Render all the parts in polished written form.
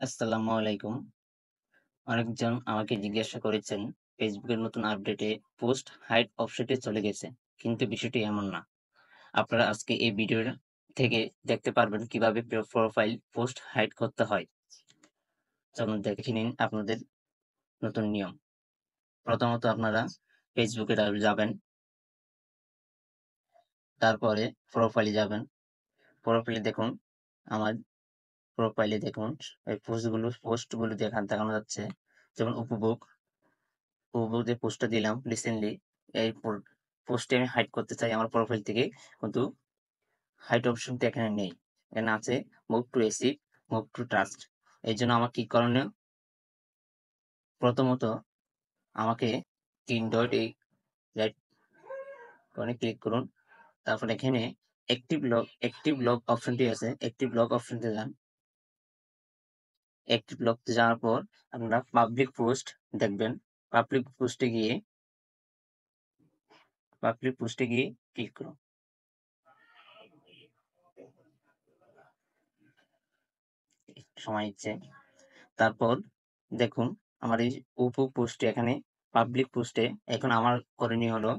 আসসালামু আলাইকুম। অনেকজন আমাকে জিজ্ঞাসা করেছেন, ফেসবুকের নতুন আপডেটে পোস্ট হাইড অপশনটি চলে গেছে। কিন্তু বিষয়টি এমন না। আপনারা আজকে এই ভিডিও থেকে দেখতে পারবেন কিভাবে প্রোফাইল পোস্ট হাইড করতে হয়। চলুন দেখে নিন আপনাদের নতুন নিয়ম। প্রথমত আপনারা ফেসবুকে যাবেন, তারপরে প্রোফাইলে যাবেন। প্রোফাইলে দেখুন, আমার প্রোফাইলে দেখুন এই পোস্টগুলো দেখানো যাচ্ছে। যেমন যে পোস্টটা দিলাম রিসেন্টলি, এই পোস্টে আমি হাইড করতে চাই আমার প্রোফাইল থেকে, কিন্তু হাইড অপশনটা এখানে নেই। এখানে আছে move to এসিভ, move to trust. এই জন্য আমার কি করণীয়? প্রথমত আমাকে 3 ডট এই রাইট করে ক্লিক করুন। তারপর এখানে অ্যাক্টিভ লগ অপশনটি আছে, অ্যাক্টিভ লগ অপশনতে যান। অ্যাক্টিভ লগতে যাওয়ার পর আপনারা পাবলিক পোস্ট দেখবেন। পাবলিক পোস্টে গিয়ে ক্লিক করুন। সময় নিচ্ছে। তারপর দেখুন, আমার এই পোস্টে এখানে পাবলিক পোস্টে এখন আমার করণীয় হলো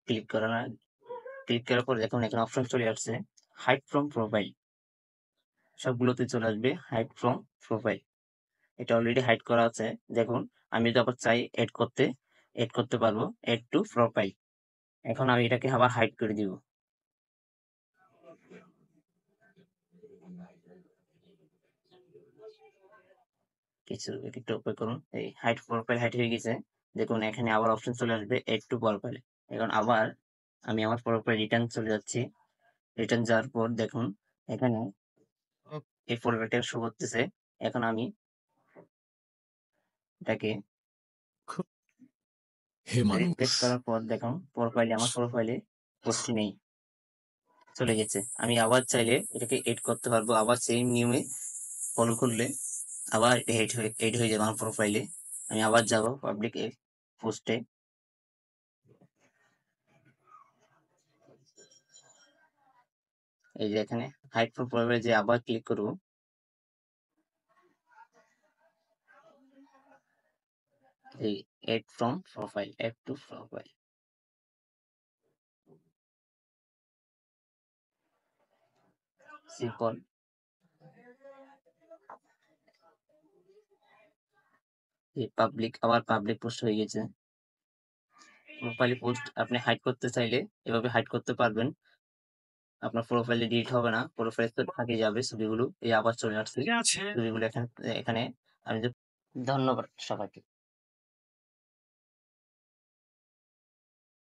ক্লিক করার পর দেখুন এখানে অপশন চলে আসছে হাইড ফ্রম প্রোফাইল। সবগুলোতে চলে আসবে হাইড ফ্রম প্রোফাইল। এটা অলরেডি হাইড করা আছে। দেখুন, আমি যদি আবার চাই এড করতে পারবো, এড টু প্রোফাইল। এখন আমি এটাকে আবার হাইড করে দিব। একটু অপেক্ষা করুন। এই হাইড প্রোফাইল হাইড হয়ে গেছে। দেখুন এখানে আবার অপশন চলে আসবে এড টু প্রোফাইল। এখন আবার আমি আমার প্রোফাইল রিটার্ন চলে যাচ্ছি। রিটার্ন যাওয়ার পর দেখুন এখানে এই প্রোফাইলটা শো করতেছে। এখন আমি এটাকে রিফ্রেশ করার পর দেখুন আমার প্রোফাইলে পোস্টটি নেই, চলে গেছে। আমি আবার চাইলে এটাকে এড করতে পারবো। আবার সেম নিয়মে ফলো করলে আবার এটা এড হয়ে যাবে আমার প্রোফাইলে। আমি আবার যাব পাবলিক পোস্টে। এই যে এখানে হাইড ফ্রম প্রোফাইলে যে আবার ক্লিক করব। এই add from profile, add to profile. Simple. এই পাবলিক পোস্ট হয়ে গেছে। প্রোফাইল পোস্ট আপনি হাইড করতে চাইলে এভাবে হাইড করতে পারবেন। আপনার প্রোফাইলে ডিলিট হবে না, প্রোফাইল তো থাকে যাবে ছবিগুলো। এই আবার চলে আসছে ছবিগুলো এখানে। আমি ধন্যবাদ সবাইকে।